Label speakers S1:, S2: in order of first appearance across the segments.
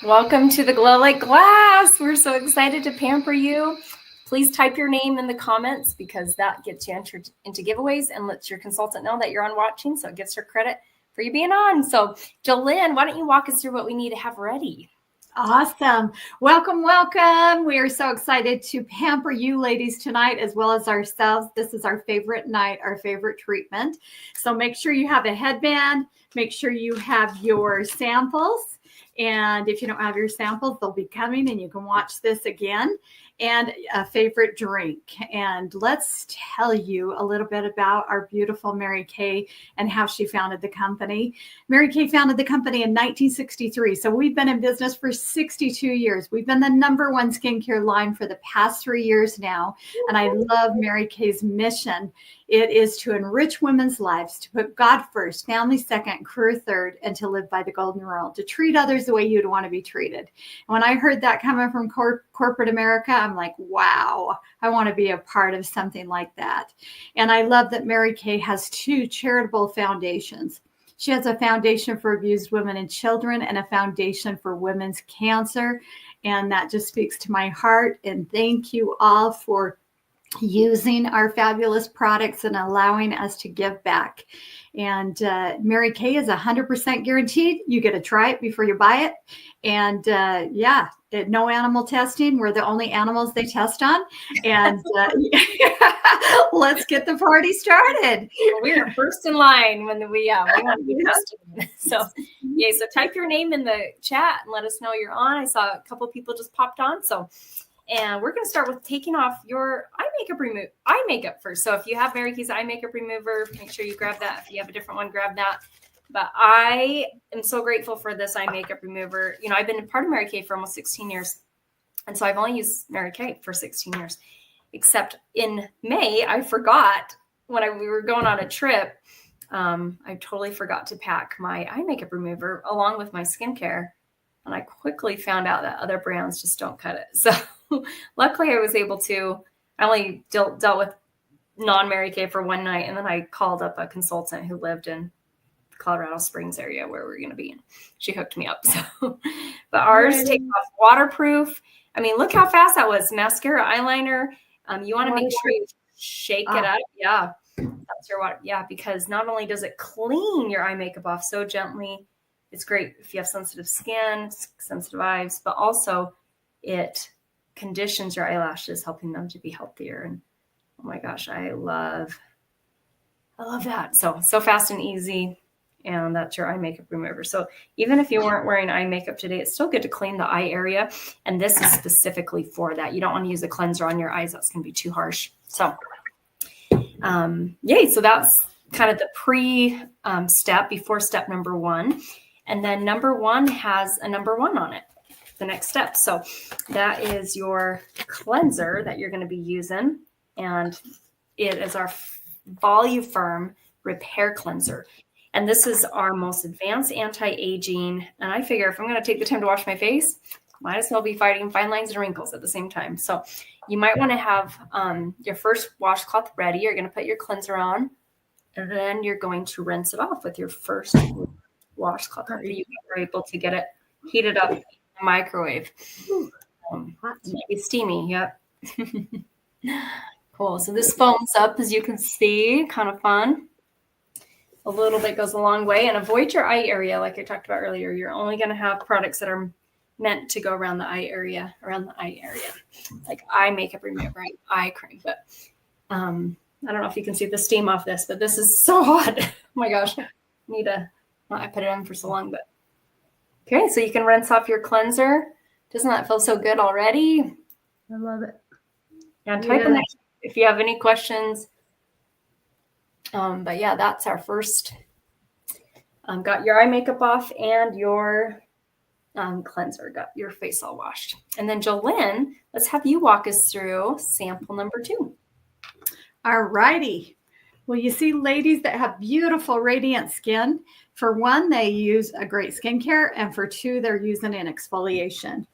S1: Welcome to the Glow Like Glass. We're so excited to pamper you. Please type your name in the comments because that gets you entered into giveaways and lets your consultant know that you're on watching, so it gets her credit for you being on. So, Jolynn, why don't you walk us through what we need to have ready?
S2: Awesome. Welcome, welcome. We are so excited to pamper you ladies tonight as well as ourselves. This is our favorite night, our favorite treatment. So make sure you have a headband. Make sure you have your samples. And if you don't have your samples, they'll be coming and you can watch this again. And a favorite drink. And let's tell you a little bit about our beautiful Mary Kay and how she founded the company. Mary Kay founded the company in 1963. So we've been in business for 62 years. We've been the #1 skincare line for the past 3 years now. And I love Mary Kay's mission. It is to enrich women's lives, to put God first, family second, career third, and to live by the golden rule, to treat others the way you'd want to be treated. And when I heard that coming from corporate America, I'm like, wow, I want to be a part of something like that. And I love that Mary Kay has 2 charitable foundations. She has a foundation for abused women and children and a foundation for women's cancer. And that just speaks to my heart. And thank you all for using our fabulous products and allowing us to give back. And Mary Kay is 100% guaranteed. You get to try it before you buy it. And no animal testing. We're the only animals they test on. And let's get the party started.
S1: Well, we're first in line when we want to be tested. So type your name in the chat and let us know you're on. I saw a couple people just popped on. And we're going to start with taking off your eye makeup first. So if you have Mary Kay's eye makeup remover, make sure you grab that. If you have a different one, grab that. But I am so grateful for this eye makeup remover. You know, I've been a part of Mary Kay for almost 16 years. And so I've only used Mary Kay for 16 years. Except in May, I forgot when we were going on a trip. I totally forgot to pack my eye makeup remover along with my skincare. And I quickly found out that other brands just don't cut it. So luckily I was able to, I only dealt with non-Mary Kay for one night. And then I called up a consultant who lived in the Colorado Springs area where we're going to be. And she hooked me up. So, but ours takes off waterproof. I mean, look how fast that was. Mascara, eyeliner. You want to make sure you shake it up. Yeah. That's your water. Yeah. Because not only does it clean your eye makeup off so gently, it's great if you have sensitive skin, sensitive eyes, but also it conditions your eyelashes, helping them to be healthier. And oh my gosh, I love that. So fast and easy. And that's your eye makeup remover. So even if you weren't wearing eye makeup today, it's still good to clean the eye area. And this is specifically for that. You don't want to use a cleanser on your eyes. That's going to be too harsh. So, so that's kind of the step before step number 1. And then number 1 has a number 1 on it, the next step. So that is your cleanser that you're going to be using. And it is our Voluform Repair Cleanser. And this is our most advanced anti-aging. And I figure if I'm going to take the time to wash my face, might as well be fighting fine lines and wrinkles at the same time. So you might want to have your first washcloth ready. You're going to put your cleanser on. And then you're going to rinse it off with your first washcloth. You were able to get it heated up in the microwave. Maybe steamy. Yep. Cool. So this foams up, as you can see, kind of fun. A little bit goes a long way. And avoid your eye area, like I talked about earlier. You're only going to have products that are meant to go around the eye area, like eye makeup remover, eye cream. But I don't know if you can see the steam off this, but this is so hot. Oh my gosh. I put it on for so long, but okay. So you can rinse off your cleanser. Doesn't that feel so good already?
S2: I love it.
S1: Yeah, type in there if you have any questions. But yeah, that's our first. Got your eye makeup off and your cleanser. Got your face all washed. And then Jolynn, let's have you walk us through sample number 2.
S2: All righty. Well, you see ladies that have beautiful, radiant skin. For 1, they use a great skincare. And for 2, they're using an exfoliation.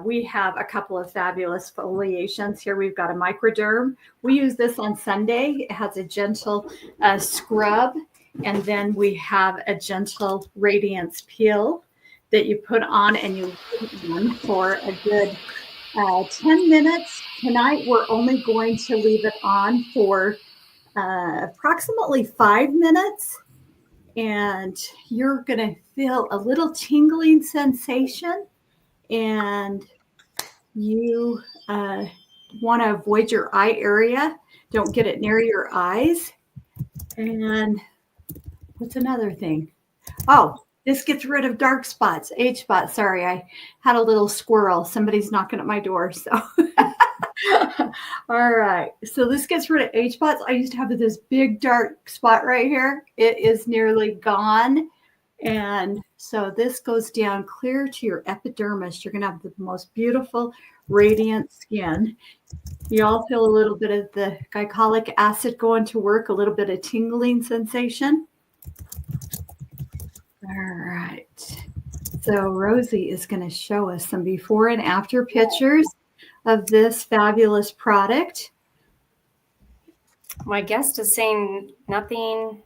S2: We have a couple of fabulous exfoliations here. We've got a microderm. We use this on Sunday. It has a gentle scrub. And then we have a gentle radiance peel. that you put on, and you leave it on for a good 10 minutes. Tonight, we're only going to leave it on for approximately 5 minutes. And you're going to feel a little tingling sensation. And you want to avoid your eye area. Don't get it near your eyes. And what's another thing? Oh, this gets rid of dark spots, age spots. Sorry, I had a little squirrel. Somebody's knocking at my door. So, all right. So this gets rid of age spots. I used to have this big dark spot right here. It is nearly gone. And so this goes down clear to your epidermis. You're going to have the most beautiful, radiant skin. You all feel a little bit of the glycolic acid going to work, a little bit of tingling sensation. All right. So Rosie is going to show us some before and after pictures of this fabulous product.
S1: My guest is saying nothing.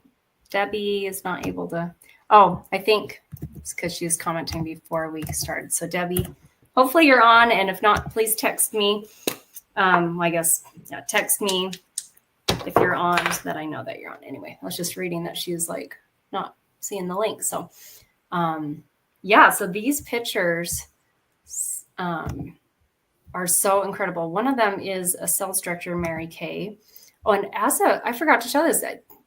S1: Debbie is not able to. Oh, I think it's because she was commenting before we started. So Debbie, hopefully you're on. And if not, please text me. Text me if you're on so that I know that you're on. Anyway, I was just reading that she's like not seeing the link. So, so these pictures are so incredible. One of them is a sales director, Mary Kay. Oh, and I forgot to show this.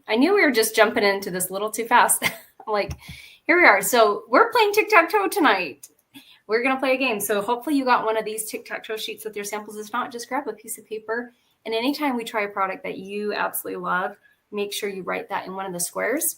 S1: I knew we were just jumping into this a little too fast. Like, here we are. So we're playing tic-tac-toe tonight. We're going to play a game. So hopefully you got one of these tic-tac-toe sheets with your samples. If not, just grab a piece of paper. And anytime we try a product that you absolutely love, make sure you write that in one of the squares.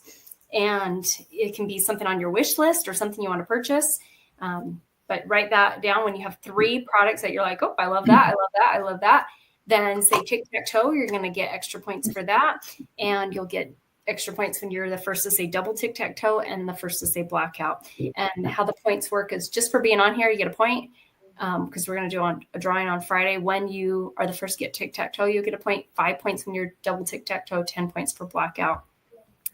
S1: And it can be something on your wish list or something you want to purchase. But write that down when you have 3 products that you're like, oh, I love that. I love that. I love that. Then say tic-tac-toe. You're going to get extra points for that. And you'll get extra points when you're the first to say double tic-tac-toe and the first to say blackout. And how the points work is just for being on here, you get a point. Because we're going to do a drawing on Friday. When you are the first to get tic-tac-toe, you get a point. 5 points when you're double tic-tac-toe, 10 points for blackout.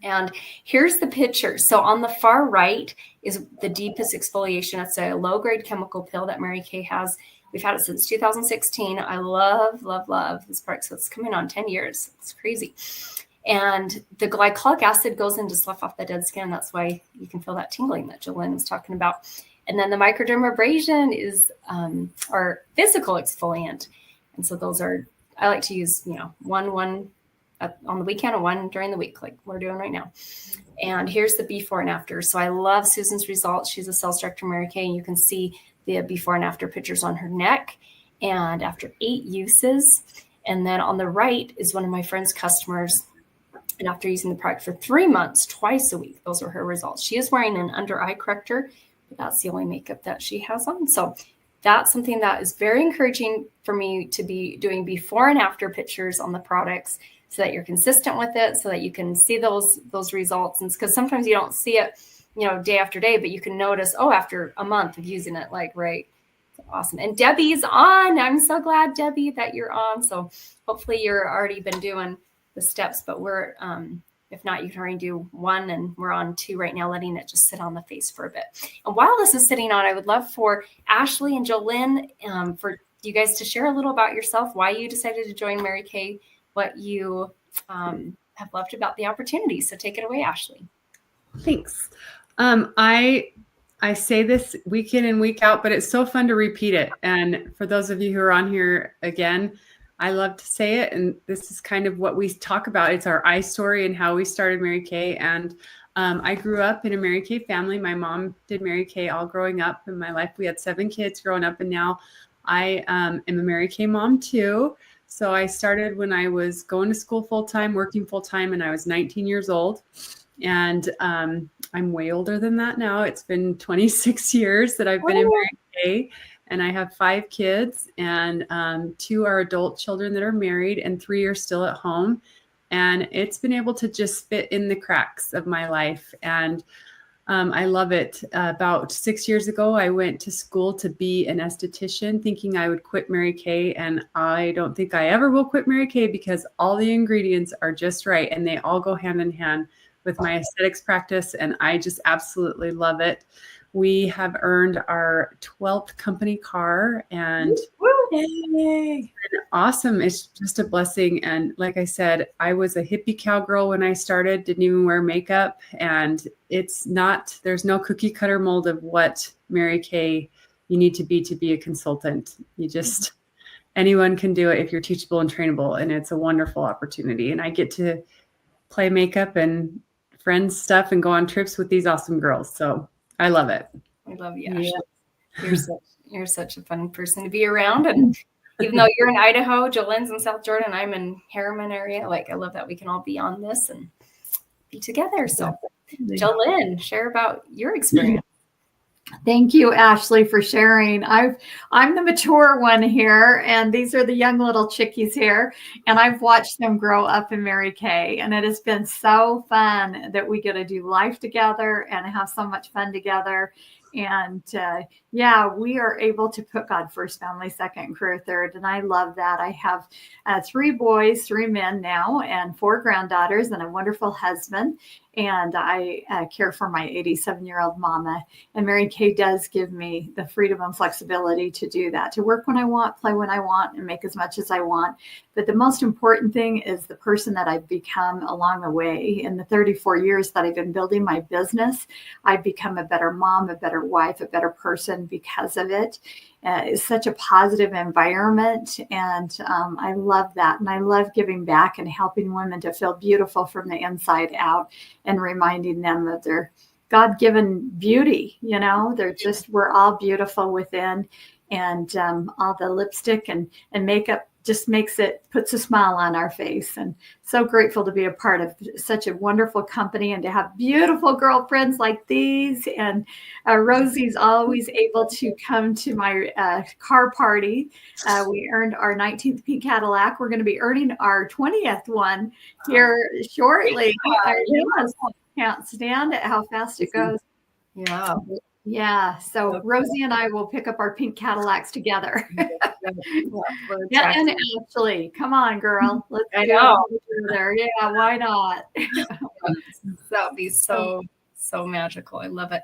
S1: And here's the picture. So on the far right is the deepest exfoliation. It's a low-grade chemical peel that Mary Kay has. We've had it since 2016. I love, love, love this product. So it's coming on 10 years. It's crazy. And the glycolic acid goes in to slough off the dead skin. That's why you can feel that tingling that Jolynn was talking about. And then the microdermabrasion is our physical exfoliant. And so those are, I like to use, one on the weekend and one during the week, like we're doing right now. And here's the before and after. So I love Susan's results. She's a sales director, Mary Kay, and you can see the before and after pictures on her neck. And after 8 uses, and then on the right is one of my friend's customers. And after using the product for 3 months, twice a week, those are her results. She is wearing an under eye corrector, but that's the only makeup that she has on. So that's something that is very encouraging for me to be doing before and after pictures on the products so that you're consistent with it, so that you can see those results. And because sometimes you don't see it, day after day, but you can notice, after a month of using it, like, right. Awesome. And Debbie's on. I'm so glad, Debbie, that you're on. So hopefully you're already been doing the steps, but we're, if not, you can already do 1, and we're on 2 right now, letting it just sit on the face for a bit. And while this is sitting on, I would love for Ashley and Jolynn, for you guys to share a little about yourself, why you decided to join Mary Kay, what you have loved about the opportunity. So take it away, Ashley.
S3: Thanks. I say this week in and week out, but it's so fun to repeat it. And for those of you who are on here again, I love to say it. And this is kind of what we talk about. It's our I story and how we started Mary Kay. And I grew up in a Mary Kay family. My mom did Mary Kay all growing up in my life. We had 7 kids growing up, and now I am a Mary Kay mom too. So I started when I was going to school full-time, working full-time, and I was 19 years old. And I'm way older than that now. It's been 26 years that I've been in Mary Kay, and I have 5 kids, and 2 are adult children that are married, and 3 are still at home. And it's been able to just fit in the cracks of my life. And I love it. About 6 years ago, I went to school to be an esthetician, thinking I would quit Mary Kay. And I don't think I ever will quit Mary Kay, because all the ingredients are just right, and they all go hand in hand with my aesthetics practice. And I just absolutely love it. We have earned our 12th company car, and
S2: Yay.
S3: awesome. It's just a blessing. And like I said, I was a hippie cowgirl when I started, didn't even wear makeup. And there's no cookie cutter mold of what Mary Kay you need to be a consultant. Anyone can do it if you're teachable and trainable. And it's a wonderful opportunity. And I get to play makeup and friends stuff and go on trips with these awesome girls. So I love it.
S1: I love you, Ashley. You're such a fun person to be around. And even though you're in Idaho, Jolene's in South Jordan, I'm in Harriman area. Like, I love that we can all be on this and be together. So Jolene, share about your experience.
S2: Thank you, Ashley, for sharing. I'm the mature one here, and these are the young little chickies here, and I've watched them grow up in Mary Kay, and it has been so fun that we get to do life together and have so much fun together. And we are able to put God first, family second, career third. And I love that. I have 3 boys, 3 men now, and 4 granddaughters, and a wonderful husband. And I care for my 87-year-old mama. And Mary Kay does give me the freedom and flexibility to do that, to work when I want, play when I want, and make as much as I want. But the most important thing is the person that I've become along the way. In the 34 years that I've been building my business, I've become a better mom, a better wife, a better person because of it. It's such a positive environment, and I love that. And I love giving back and helping women to feel beautiful from the inside out and reminding them of their God-given beauty. We're all beautiful within, and all the lipstick and makeup just puts a smile on our face. And so grateful to be a part of such a wonderful company and to have beautiful girlfriends like these. And Rosie's always able to come to my car party. We earned our 19th pink Cadillac. We're going to be earning our 20th one here shortly. I can't stand it how fast it goes.
S1: Yeah.
S2: Yeah. So Rosie and I will pick up our pink Cadillacs together.
S1: Yeah,
S2: and Ashley, come on, girl. Let's
S1: I know.
S2: There. Yeah, why not?
S1: That would be so magical. I love it.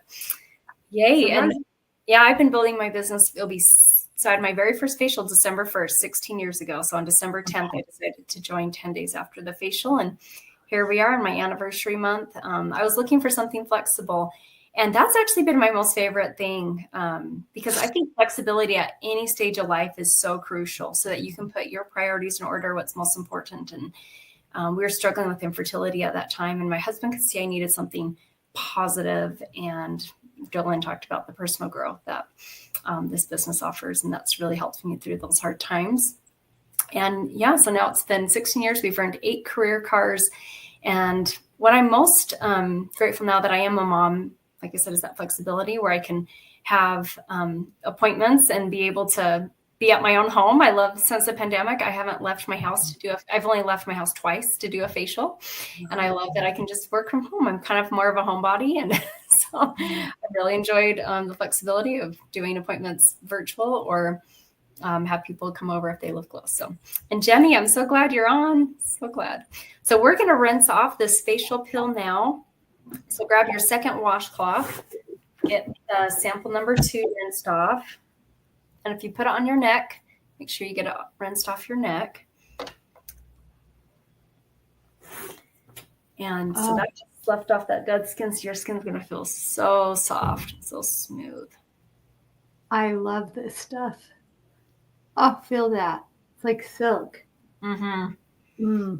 S1: Yay. And I've been building my business. So I had my very first facial December 1st, 16 years ago. So on December 10th, I decided to join 10 days after the facial. And here we are in my anniversary month. I was looking for something flexible. And that's actually been my most favorite thing, because I think flexibility at any stage of life is so crucial, so that you can put your priorities in order, what's most important. And we were struggling with infertility at that time, and my husband could see I needed something positive. And Jolene talked about the personal growth that this business offers, and that's really helped me through those hard times. And so now it's been 16 years. We've earned 8 career cars. And what I'm most grateful now that I am a mom, like I said, is that flexibility where I can have appointments and be able to be at my own home. I love, since the pandemic, I haven't left my house I've only left my house twice to do a facial. And I love that I can just work from home. I'm kind of more of a homebody. And so I really enjoyed the flexibility of doing appointments virtual or have people come over if they live close. So, and Jenny, I'm so glad you're on. So glad. So we're going to rinse off this facial peel now. So grab your second washcloth, get sample number 2 rinsed off. And if you put it on your neck, make sure you get it rinsed off your neck. And so that just left off that dead skin. So your skin's going to feel so soft, so smooth.
S2: I love this stuff. Oh, feel that. It's like silk.
S1: Mm-hmm.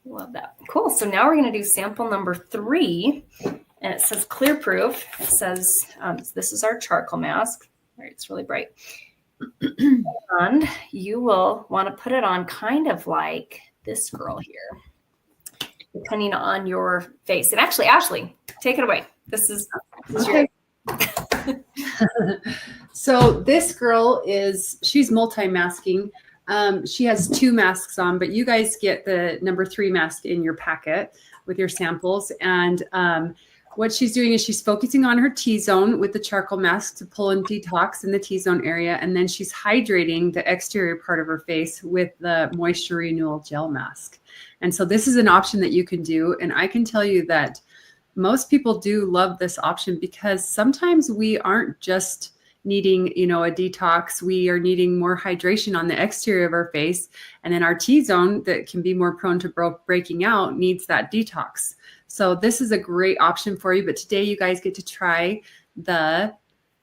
S1: Love that. Cool. So now we're going to do sample number 3, and it says clear proof. It says this is our charcoal mask. All right, it's really bright. And you will want to put it on kind of like this girl here, depending on your face. And actually, Ashley, take it away. This is your.
S3: So this girl she's multi-masking. She has 2 masks on, but you guys get the number 3 mask in your packet with your samples. And what she's doing is she's focusing on her T-zone with the charcoal mask to pull and detox in the T-zone area. And then she's hydrating the exterior part of her face with the moisture renewal gel mask. And so this is an option that you can do. And I can tell you that most people do love this option because sometimes we aren't just needing, a detox. We are needing more hydration on the exterior of our face. And then our T-zone that can be more prone to breaking out needs that detox. So this is a great option for you. But today you guys get to try the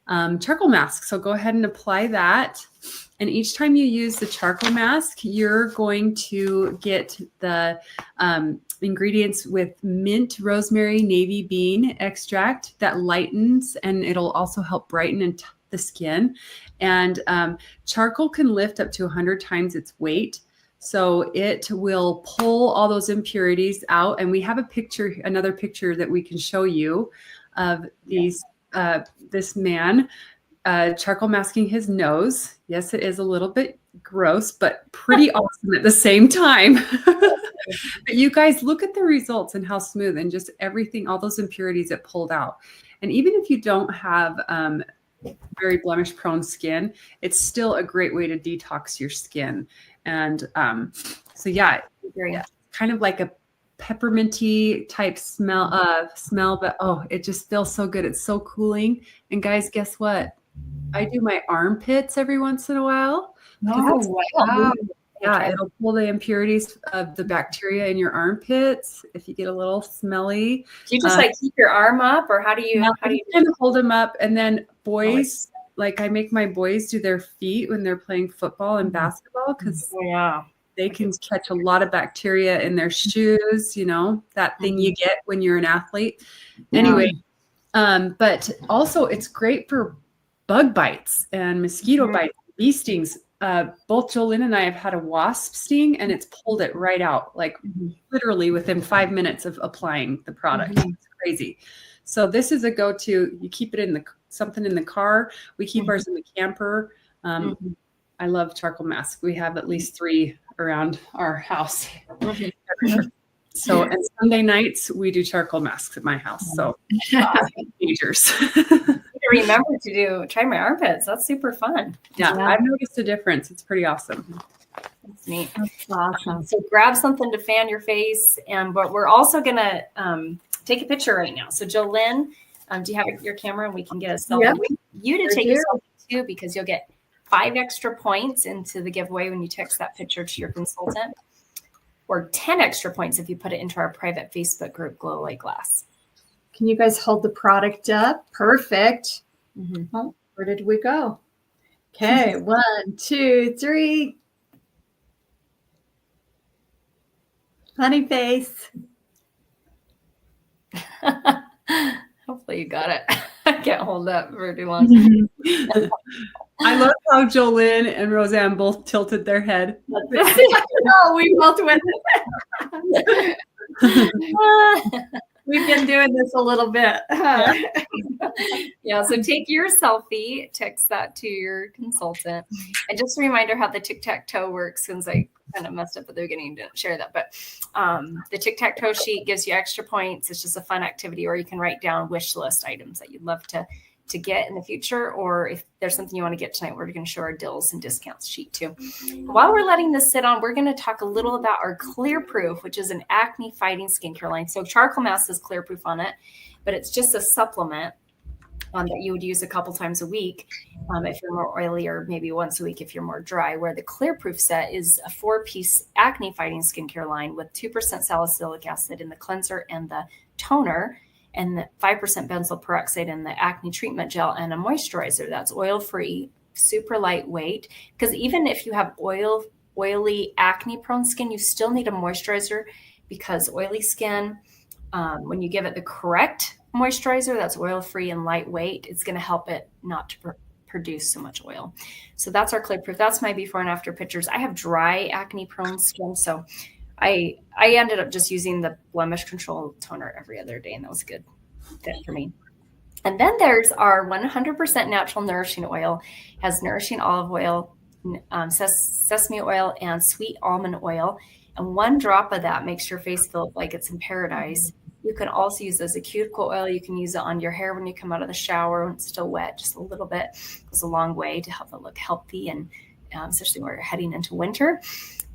S3: charcoal mask. So go ahead and apply that. And each time you use the charcoal mask, you're going to get the ingredients with mint, rosemary, navy bean extract that lightens, and it'll also help brighten the skin. And charcoal can lift up to 100 times its weight. So it will pull all those impurities out. And we have another picture that we can show you of this man charcoal masking his nose. Yes, it is a little bit gross, but pretty awesome at the same time. But you guys look at the results and how smooth and just everything, all those impurities it pulled out. And even if you don't have very blemish prone skin, it's still a great way to detox your skin. And so yeah, kind of like a pepperminty type smell, but it just feels so good. It's so cooling. And guys, guess what? I do my armpits every once in a while.
S2: Oh, wow.
S3: Yeah, it'll pull the impurities of the bacteria in your armpits if you get a little smelly.
S1: Do you just keep your arm up, or how do you
S3: kind of hold them up? And then boys, I make my boys do their feet when they're playing football and basketball because they can catch a lot of bacteria in their shoes, that thing you get when you're an athlete. Anyway, but also it's great for bug bites and mosquito bites, bee stings. Both Jolene and I have had a wasp sting, and it's pulled it right out, literally within 5 minutes of applying the product. It's crazy. So this is a go-to. You keep it in something in the car. We keep ours in the camper. I love charcoal masks. We have at least 3 around our house. So, and Sunday nights we do charcoal masks at my house. So, teenagers.
S1: Remember to try my armpits. That's super fun.
S3: Yeah, I've noticed a difference. It's pretty awesome.
S1: That's neat.
S2: That's awesome.
S1: So grab something to fan your face, but we're also gonna take a picture right now. So Jolene, do you have your camera and we can get a selfie?
S2: Yep.
S1: You to take a selfie too, because you'll get 5 extra points into the giveaway when you text that picture to your consultant, or 10 extra points if you put it into our private Facebook group, Glow Like Glass.
S2: Can you guys hold the product up? Perfect. Oh, where did we go? Okay, 1, 2, 3. Funny face.
S1: Hopefully you got it. I can't hold that for too long.
S3: I love how Jolene and Roseanne both tilted their head.
S2: No, we both went. We've been doing this a little bit.
S1: Yeah, so take your selfie, text that to your consultant. And just a reminder how the tic-tac-toe works, since I kind of messed up at the beginning, didn't share that. But the tic-tac-toe sheet gives you extra points. It's just a fun activity, or you can write down wish list items that you'd love to get in the future, or if there's something you want to get tonight, we're going to show our deals and discounts sheet too. While we're letting this sit on, we're going to talk a little about our Clear Proof, which is an acne fighting skincare line. So charcoal mask has Clear Proof on it, but it's just a supplement that you would use a couple times a week if you're more oily, or maybe once a week if you're more dry, where the Clear Proof set is a 4-piece acne fighting skincare line with 2% salicylic acid in the cleanser and the toner, and the 5% benzoyl peroxide in the acne treatment gel, and a moisturizer that's oil-free, super lightweight. Because even if you have oily, acne-prone skin, you still need a moisturizer, because oily skin, when you give it the correct moisturizer that's oil-free and lightweight, it's going to help it not to produce so much oil. So that's our Clear Proof. That's my before and after pictures. I have dry, acne-prone skin, so I ended up just using the blemish control toner every other day, and that was a good fit for me. And then there's our 100% natural nourishing oil. It has nourishing olive oil, sesame oil, and sweet almond oil. And 1 drop of that makes your face feel like it's in paradise. You can also use it as a cuticle oil. You can use it on your hair when you come out of the shower when it's still wet, just a little bit. It goes a long way to help it look healthy, and especially when we're heading into winter.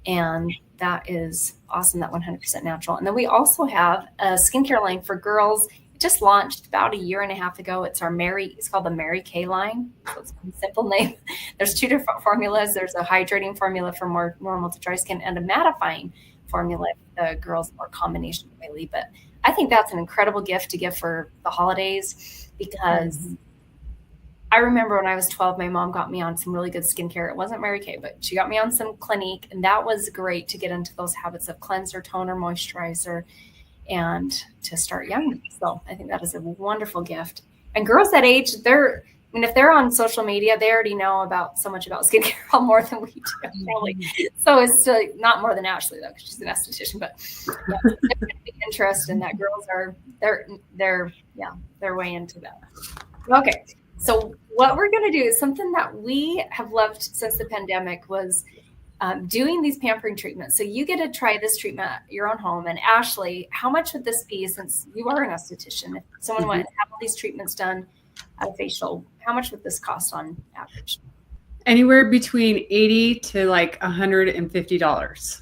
S1: And that is awesome, that 100% natural. And then we also have a skincare line for girls just launched about a year and a half ago. It's called the Mary Kay line. So it's a simple name. There's 2 different formulas. There's a hydrating formula for more normal to dry skin and a mattifying formula for the girls, more combination oily. But I think that's an incredible gift to give for the holidays, because I remember when I was 12, my mom got me on some really good skincare. It wasn't Mary Kay, but she got me on some Clinique, and that was great to get into those habits of cleanser, toner, moisturizer, and to start young. So I think that is a wonderful gift. And girls that age, if they're on social media, they already know so much about skincare, more than we do, really. So it's not more than Ashley, though, because she's an esthetician. But yeah, there's going to be interest in that. Girls they're way into that. Okay. So what we're going to do is something that we have loved since the pandemic was doing these pampering treatments. So you get to try this treatment at your own home. And Ashley, how much would this be, since you are an esthetician? If someone wanted to have all these treatments done at a facial, how much would this cost on average?
S3: Anywhere between $80 to like $150.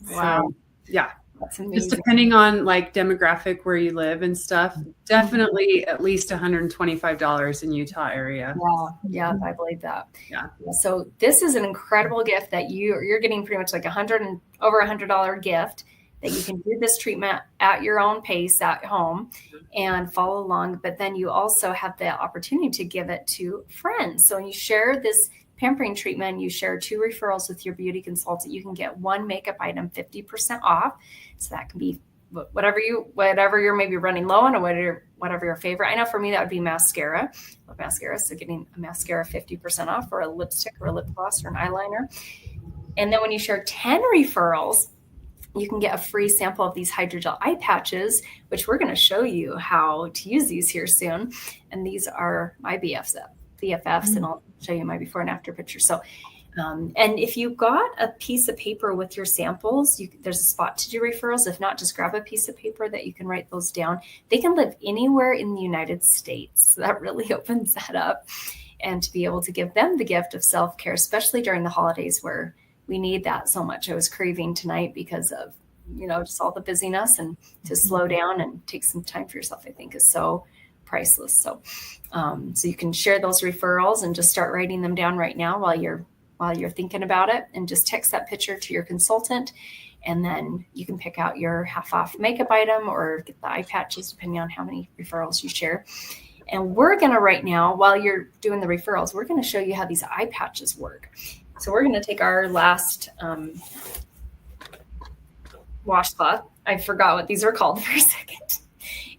S1: Wow.
S3: So, yeah.
S1: That's amazing.
S3: Just depending on like demographic where you live and stuff. Definitely at least $125 in Utah area.
S1: Yeah, I believe that.
S3: Yeah.
S1: So this is an incredible gift that you're getting, pretty much like over $100 gift that you can do this treatment at your own pace at home and follow along. But then you also have the opportunity to give it to friends. So when you share this pampering treatment, you share 2 referrals with your beauty consultant, you can get 1 makeup item 50% off. So that can be whatever you're maybe running low on, or whatever your favorite. I know for me, that would be mascara. I love mascara. So getting a mascara 50% off, or a lipstick or a lip gloss or an eyeliner. And then when you share 10 referrals, you can get a free sample of these hydrogel eye patches, which we're going to show you how to use these here soon. And these are my BFFs, and I'll show you my before and after picture. So, and if you got a piece of paper with your samples, there's a spot to do referrals. If not, just grab a piece of paper that you can write those down. They can live anywhere in the United States. So that really opens that up. And to be able to give them the gift of self-care, especially during the holidays where we need that so much. I was craving tonight because of, just all the busyness, and to slow down and take some time for yourself, I think is so priceless. So, so you can share those referrals and just start writing them down right now while you're thinking about it, and just text that picture to your consultant. And then you can pick out your half off makeup item or get the eye patches, depending on how many referrals you share. And we're going to right now, while you're doing the referrals, we're going to show you how these eye patches work. So we're going to take our last washcloth. I forgot what these are called for a second.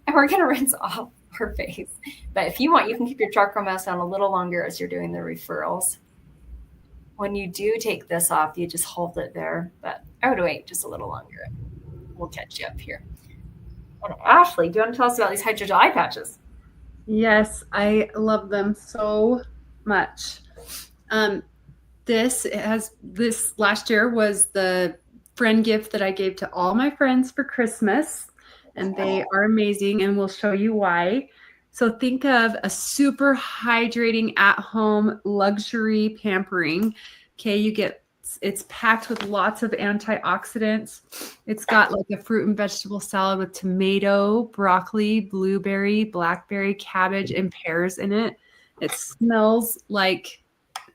S1: And we're going to rinse off her face. But if you want, you can keep your charcoal mask on a little longer as you're doing the referrals. When you do take this off, you just hold it there. But I would wait just a little longer. We'll catch you up here. And Ashley, do you want to tell us about these hydrogel eye patches?
S3: Yes, I love them so much. This last year was the friend gift that I gave to all my friends for Christmas, and they are amazing, and we'll show you why. So think of a super hydrating at-home luxury pampering. Okay, it's packed with lots of antioxidants. It's got like a fruit and vegetable salad with tomato, broccoli, blueberry, blackberry, cabbage, and pears in it. It smells like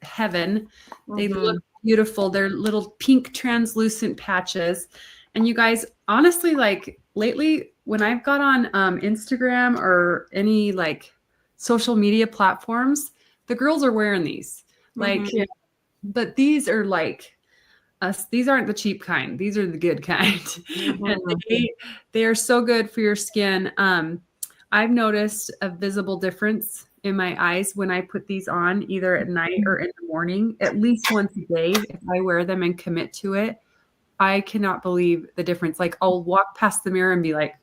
S3: heaven. They look beautiful. They're little pink translucent patches. And you guys, honestly, like lately, when I've got on Instagram or any like social media platforms, the girls are wearing these. But these are like us. These aren't the cheap kind. These are the good kind. And they are so good for your skin. I've noticed a visible difference in my eyes when I put these on, either at night or in the morning, at least once a day. If I wear them and commit to it, I cannot believe the difference. Like I'll walk past the mirror and be like,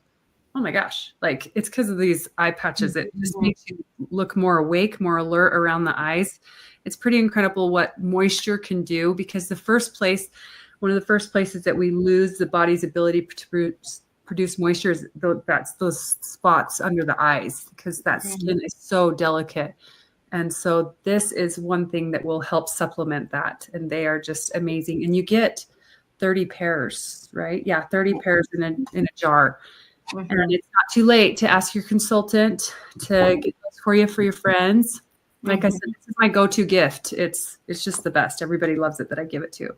S3: oh my gosh, like it's because of these eye patches. It just makes you look more awake, more alert around the eyes. It's pretty incredible what moisture can do, because one of the first places that we lose the body's ability to produce moisture is those spots under the eyes, because that skin is so delicate. And so this is one thing that will help supplement that. And they are just amazing. And you get 30 pairs, right? Yeah, 30 pairs in a jar. And it's not too late to ask your consultant to get those for you for your friends. Like I said, this is my go-to gift. It's just the best. Everybody loves it that I give it to.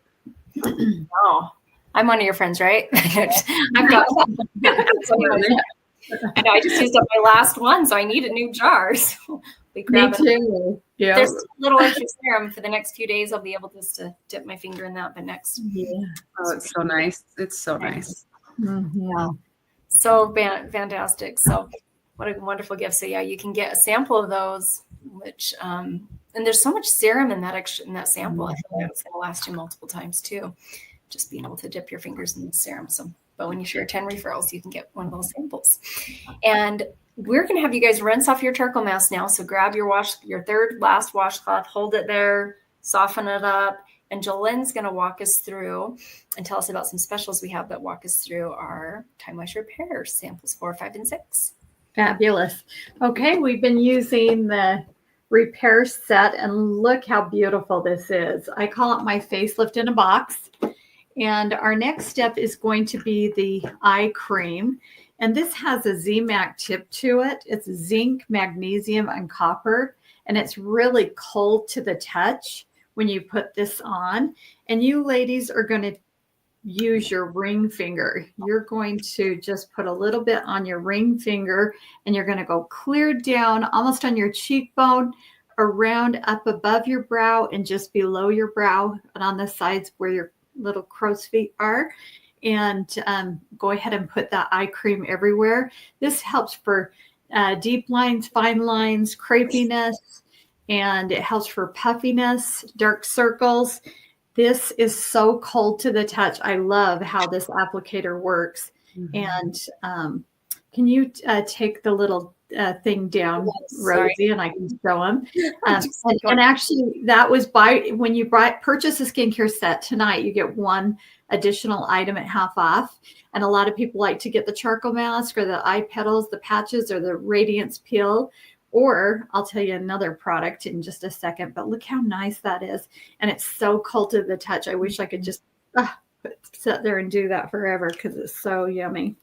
S1: Oh, I'm one of your friends, right? I've got I know I just used up my last one, so I need a new jar. So we grab it.
S2: too. Yeah.
S1: There's a little extra serum for the next few days. I'll be able just to dip my finger in that. But next,
S3: Oh, it's so nice. It's so nice.
S2: Yeah.
S1: so fantastic. So what a wonderful gift. So yeah, you can get a sample of those, which and there's so much serum in that sample. I feel like it's going to last you multiple times too. Just being able to dip your fingers in the serum. So, but when you share 10 referrals, you can get one of those samples. And we're going to have you guys rinse off your charcoal mask now. So grab your last washcloth, hold it there, soften it up. And Jolene's going to walk us through and tell us about some specials we have that walk us through our Time Moisture Repair samples 4, 5, and 6.
S2: Fabulous. Okay, we've been using the repair set, and look how beautiful this is. I call it my facelift in a box. And our next step is going to be the eye cream. And this has a ZMAC tip to it. It's zinc, magnesium, and copper. And it's really cold to the touch when you put this on. And you ladies are going to use your ring finger. You're going to just put a little bit on your ring finger, and you're going to go clear down almost on your cheekbone, around up above your brow and just below your brow and on the sides where your little crow's feet are, and go ahead and put that eye cream everywhere. This helps for deep lines, fine lines, crepiness, and it helps for puffiness, dark circles. This is so cold to the touch. I love how this applicator works. And can you take the little thing down, Rosie, and I can show them. And actually, that was when you purchase a skincare set tonight, you get one additional item at half off. And a lot of people like to get the charcoal mask or the eye petals, the patches, or the radiance peel. Or I'll tell you another product in just a second, but look how nice that is. And it's so cold to the touch. I wish I could just sit there and do that forever because it's so yummy.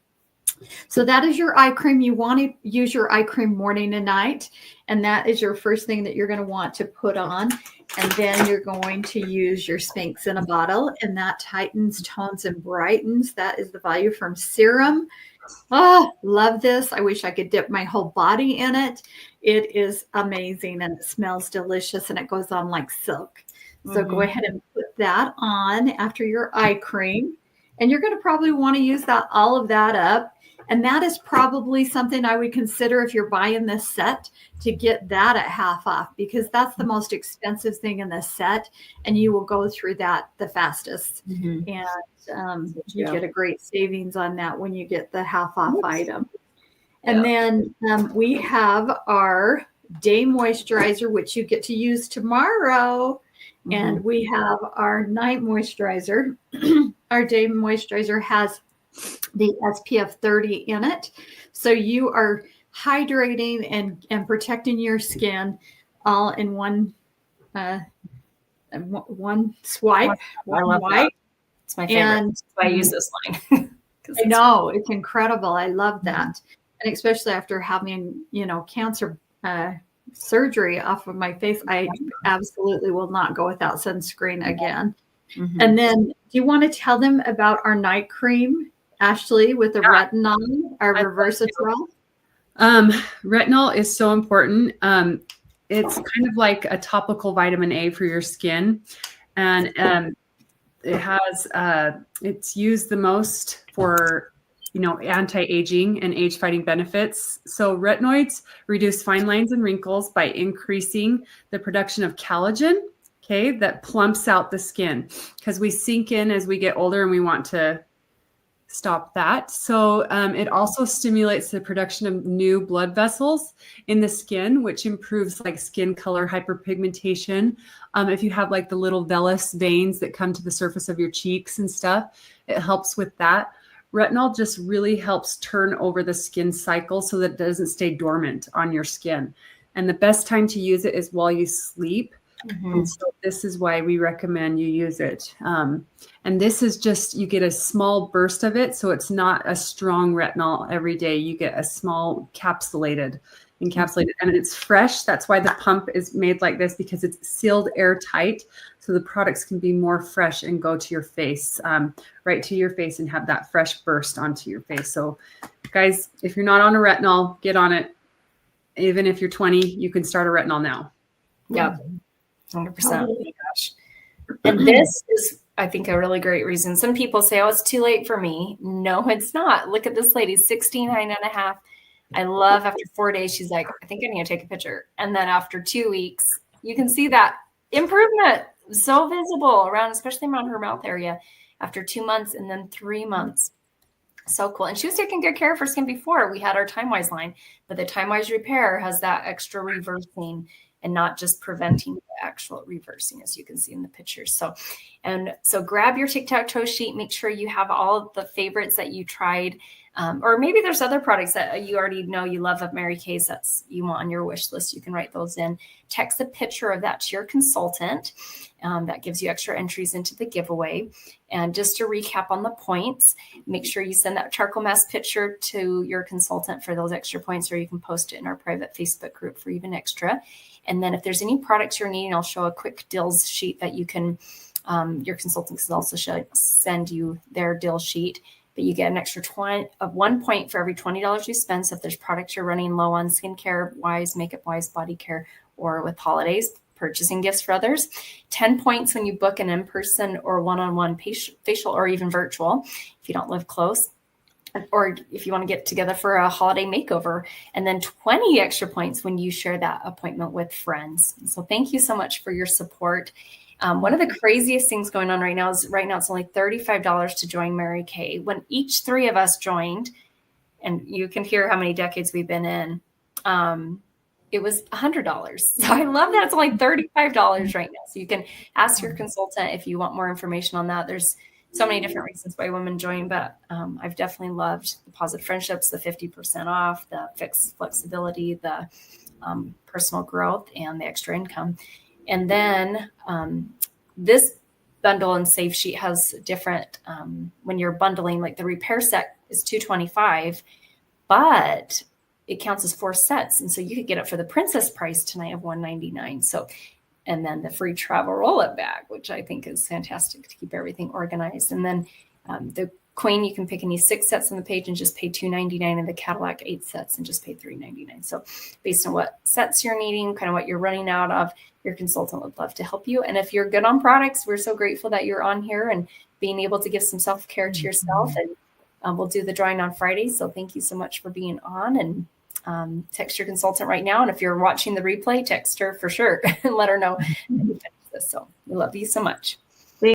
S2: So that is your eye cream. You want to use your eye cream morning and night. And that is your first thing that you're going to want to put on. And then you're going to use your Sphinx in a bottle. And that tightens, tones, and brightens. That is the value from Serum. Oh, love this. I wish I could dip my whole body in it. It is amazing. And it smells delicious. And it goes on like silk. So go ahead and put that on after your eye cream. And you're going to probably want to use all of that up. And that is probably something I would consider if you're buying this set to get that at half off, because that's the most expensive thing in this set. And you will go through that the fastest. And you get a great savings on that when you get the half off item. And then we have our day moisturizer, which you get to use tomorrow. And we have our night moisturizer. Our day moisturizer has the SPF 30 in it. So you are hydrating and protecting your skin all in one swipe.
S1: I love that. It's my favorite. And that's why I use this line.
S2: I know, it's incredible. I love that. And especially after having, cancer surgery off of my face, I absolutely will not go without sunscreen again. And then do you want to tell them about our night cream, Ashley, with the retinol, our Reversitrol?
S3: Retinol is so important. It's kind of like a topical vitamin A for your skin. And it has, it's used the most for, anti-aging and age-fighting benefits. So retinoids reduce fine lines and wrinkles by increasing the production of collagen, that plumps out the skin, because we sink in as we get older and we want to stop that. So it also stimulates the production of new blood vessels in the skin, which improves like skin color, hyperpigmentation. If you have like the little vellus veins that come to the surface of your cheeks and stuff, it helps with that. Retinol just really helps turn over the skin cycle so that it doesn't stay dormant on your skin. And the best time to use it is while you sleep. And so this is why we recommend you use it. And this is just, you get a small burst of it. So it's not a strong retinol every day. You get a small encapsulated, and it's fresh. That's why the pump is made like this, because it's sealed airtight. So the products can be more fresh and go to your face, right to your face, and have that fresh burst onto your face. So guys, if you're not on a retinol, get on it. Even if you're 20, you can start a retinol now.
S1: Yep. 100%. Oh my gosh. And this is, I think, a really great reason. Some people say, oh, it's too late for me. No, it's not. Look at this lady, 69.5. I love after 4 days, she's like, I think I need to take a picture. And then after 2 weeks, you can see that improvement so visible around, especially around her mouth area after 2 months, and then 3 months. So cool. And she was taking good care of her skin before. We had our Time Wise line, but the Time Wise Repair has that extra reversing and not just preventing the actual reversing, as you can see in the pictures. So grab your tic-tac-toe sheet. Make sure you have all of the favorites that you tried. Or maybe there's other products that you already know you love of Mary Kay's that you want on your wish list. You can write those in. Text a picture of that to your consultant. That gives you extra entries into the giveaway. And just to recap on the points, make sure you send that charcoal mask picture to your consultant for those extra points, or you can post it in our private Facebook group for even extra. And then if there's any products you're needing, I'll show a quick deals sheet that you can, your consultant can also send you their deal sheet. But you get an extra 1 point for every $20 you spend. So if there's products you're running low on, skincare wise, makeup wise, body care, or with holidays, purchasing gifts for others, 10 points when you book an in-person or one-on-one facial or even virtual, if you don't live close, or if you want to get together for a holiday makeover, and then 20 extra points when you share that appointment with friends. So thank you so much for your support. One of the craziest things going on right now is it's only $35 to join Mary Kay. When each three of us joined, and you can hear how many decades we've been in, it was $100. So I love that it's only $35 right now. So you can ask your consultant if you want more information on that. There's so many different reasons why women join, but I've definitely loved the positive friendships, the 50% off, the fixed flexibility, the personal growth, and the extra income. And then this bundle and save sheet has different, when you're bundling, like the repair set is $225, but it counts as 4 sets. And so you could get it for the princess price tonight of $199. So, and then the free travel roll-up bag, which I think is fantastic to keep everything organized. And then the queen, you can pick any 6 sets on the page and just pay $299, and the Cadillac 8 sets and just pay $399. So based on what sets you're needing, kind of what you're running out of, your consultant would love to help you. And if you're good on products, we're so grateful that you're on here and being able to give some self-care to yourself. And we'll do the drawing on Friday. So thank you so much for being on, and text your consultant right now. And if you're watching the replay, text her for sure and let her know that you finished this. So we love you so much.